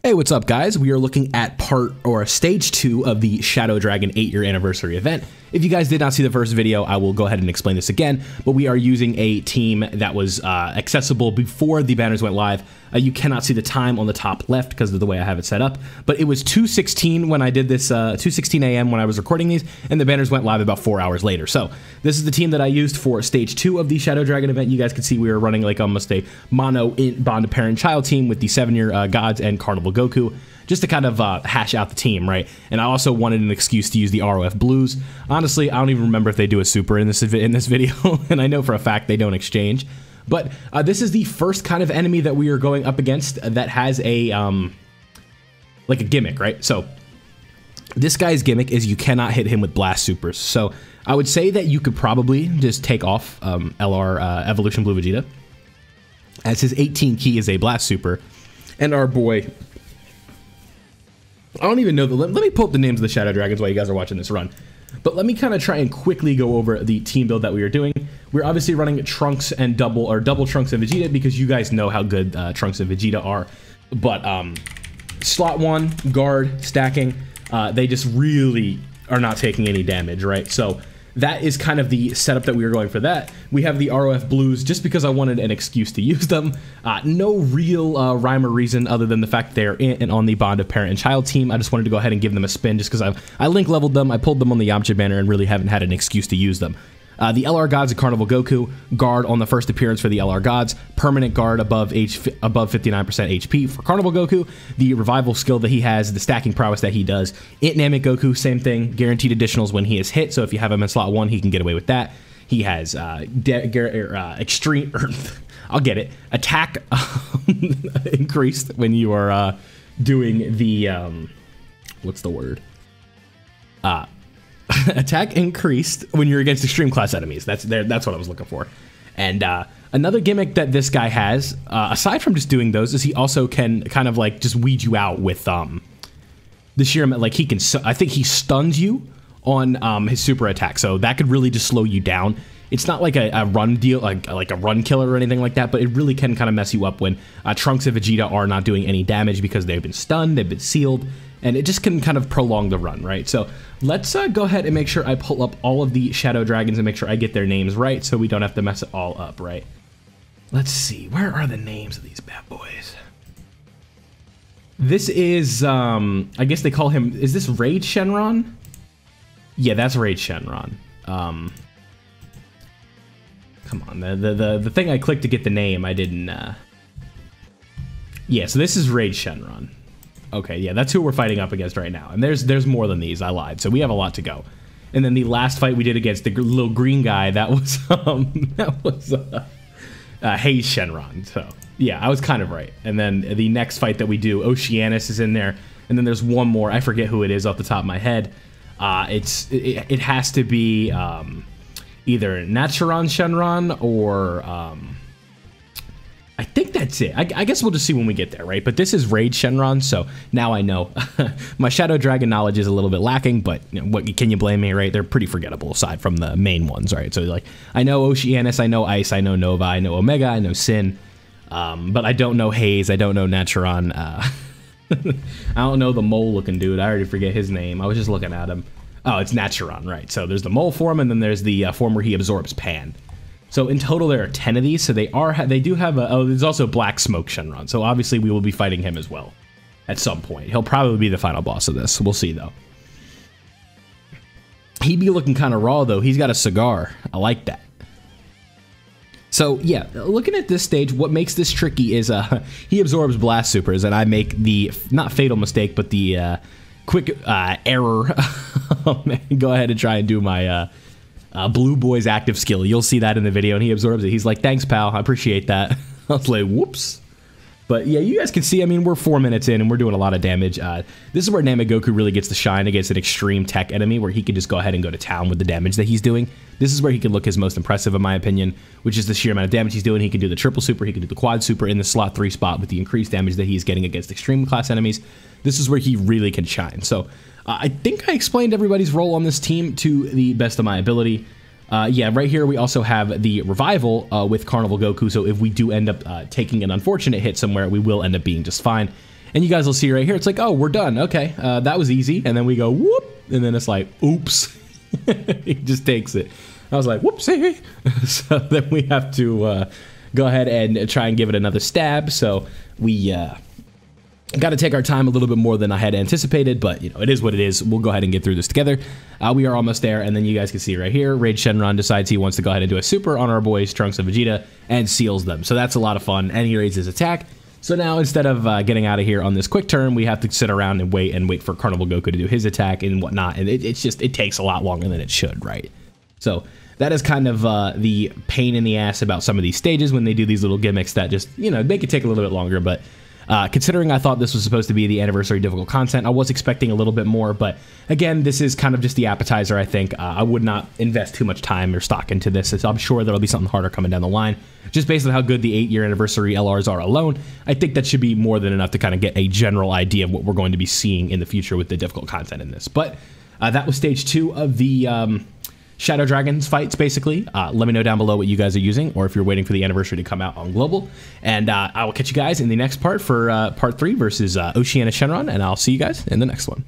Hey, what's up guys? We are looking at stage 2 of the Shadow Dragon 8-year anniversary event. If you guys did not see the first video, I will go ahead and explain this again, but we are using a team that was accessible before the banners went live. You cannot see the time on the top left because of the way I have it set up, but it was 2:16 when I did this, 2:16 a.m. when I was recording these, and the banners went live about 4 hours later. So this is the team that I used for stage 2 of the Shadow Dragon event. You guys can see we were running like almost a mono bond of parent-child team with the 7-year gods and Carnival Goku, just to kind of hash out the team, right? And I also wanted an excuse to use the ROF Blues. Honestly, I don't even remember if they do a super in this video, and I know for a fact they don't exchange. But this is the first kind of enemy that we are going up against that has a like a gimmick, right? So this guy's gimmick is you cannot hit him with blast supers. So I would say that you could probably just take off LR Evolution Blue Vegeta, as his 18 key is a blast super, and our boy, I don't even know let me pull up the names of the Shadow Dragons while you guys are watching this run. But let me kind of try and quickly go over the team build that we are doing. We're obviously running Trunks and double Trunks and Vegeta because you guys know how good Trunks and Vegeta are. But slot 1, guard, stacking, they just really are not taking any damage, right? So that is kind of the setup that we are going for that. We have the ROF Blues just because I wanted an excuse to use them. No real rhyme or reason other than the fact that they're in and on the Bond of Parent and Child team. I just wanted to go ahead and give them a spin just because I link leveled them, I pulled them on the Yamcha banner, and really haven't had an excuse to use them. The LR Gods of Carnival Goku, guard on the first appearance for the LR Gods, permanent guard above 59% HP for Carnival Goku, the revival skill that he has, the stacking prowess that he does. Namek Goku, same thing, guaranteed additionals when he is hit, so if you have him in slot 1, he can get away with that. He has extreme, I'll get it, attack increased when you are doing the, what's the word? Attack increased when you're against extreme class enemies. That's what I was looking for. And another gimmick that this guy has, aside from just doing those, is he also can kind of like just weed you out with the sheer, like he can, I think he stuns you on his super attack, so that could really just slow you down. It's not like a run deal, like a run killer or anything like that, but it really can kind of mess you up when Trunks and Vegeta are not doing any damage because they've been stunned, they've been sealed, and it just can kind of prolong the run, right? So let's go ahead and make sure I pull up all of the Shadow Dragons and make sure I get their names right so we don't have to mess it all up, right? Let's see, where are the names of these bad boys? This is, I guess they call him, is this Raid Shenron? Yeah, that's Raid Shenron. Come on, the thing I clicked to get the name, I didn't, yeah, so this is Raid Shenron. Okay, yeah, that's who we're fighting up against right now. And there's more than these, I lied. So we have a lot to go. And then the last fight we did against the little green guy, that was Haze Shenron. So yeah, I was kind of right. And then the next fight that we do, Oceanus is in there. And then there's one more, I forget who it is off the top of my head. It has to be either Naturon Shenron or I think that's it. I guess we'll just see when we get there, right? But this is Raid Shenron, so now I know. My Shadow Dragon knowledge is a little bit lacking, but you know, what can you blame me, right? They're pretty forgettable aside from the main ones, right? So like, I know Oceanus, I know Ice, I know Nova, I know Omega, I know Sin, but I don't know Haze, I don't know Naturon. I don't know the mole-looking dude. I already forget his name. I was just looking at him. Oh, it's Naturon, right? So there's the mole form, and then there's the form where he absorbs Pan. So in total, there are 10 of these. So they do have a, oh, there's also Black Smoke Shenron. So obviously we will be fighting him as well at some point. He'll probably be the final boss of this. We'll see though. He'd be looking kind of raw though. He's got a cigar. I like that. So yeah, looking at this stage, what makes this tricky is he absorbs blast supers, and I make the not fatal mistake, but the quick error. Go ahead and try and do my Blue Boy's active skill. You'll see that in the video, and he absorbs it. He's like, thanks, pal. I appreciate that. I was like, whoops. But yeah, you guys can see, I mean, we're 4 minutes in, and we're doing a lot of damage. This is where Namek Goku really gets to shine against an extreme tech enemy, where he can just go ahead and go to town with the damage that he's doing. This is where he can look his most impressive, in my opinion, which is the sheer amount of damage he's doing. He can do the triple super, he can do the quad super in the slot 3 spot with the increased damage that he's getting against extreme class enemies. This is where he really can shine. So I think I explained everybody's role on this team to the best of my ability. Yeah, right here we also have the revival with Carnival Goku, so if we do end up taking an unfortunate hit somewhere, we will end up being just fine. And you guys will see right here, it's like, oh, we're done. Okay, that was easy. And then we go, whoop, and then it's like, oops. He just takes it. I was like, whoopsie. So then we have to go ahead and try and give it another stab. So we got to take our time a little bit more than I had anticipated, but you know, it is what it is. We'll go ahead and get through this together. We are almost there, and then you guys can see right here, Rage Shenron decides he wants to go ahead and do a super on our boys Trunks and Vegeta and seals them. So that's a lot of fun, and he raises his attack. So now instead of getting out of here on this quick turn, we have to sit around and wait for Carnival Goku to do his attack and whatnot, and it takes a lot longer than it should, right? So that is kind of the pain in the ass about some of these stages when they do these little gimmicks that just, you know, make it take a little bit longer, but considering I thought this was supposed to be the anniversary difficult content, I was expecting a little bit more, but again, this is kind of just the appetizer, I think. I would not invest too much time or stock into this, as I'm sure there'll be something harder coming down the line. Just based on how good the 8-year anniversary LRs are alone, I think that should be more than enough to kind of get a general idea of what we're going to be seeing in the future with the difficult content in this. But that was stage 2 of the Shadow Dragons fights, basically. Let me know down below what you guys are using, or if you're waiting for the anniversary to come out on Global. And I will catch you guys in the next part for part 3 versus Oceania Shenron, and I'll see you guys in the next one.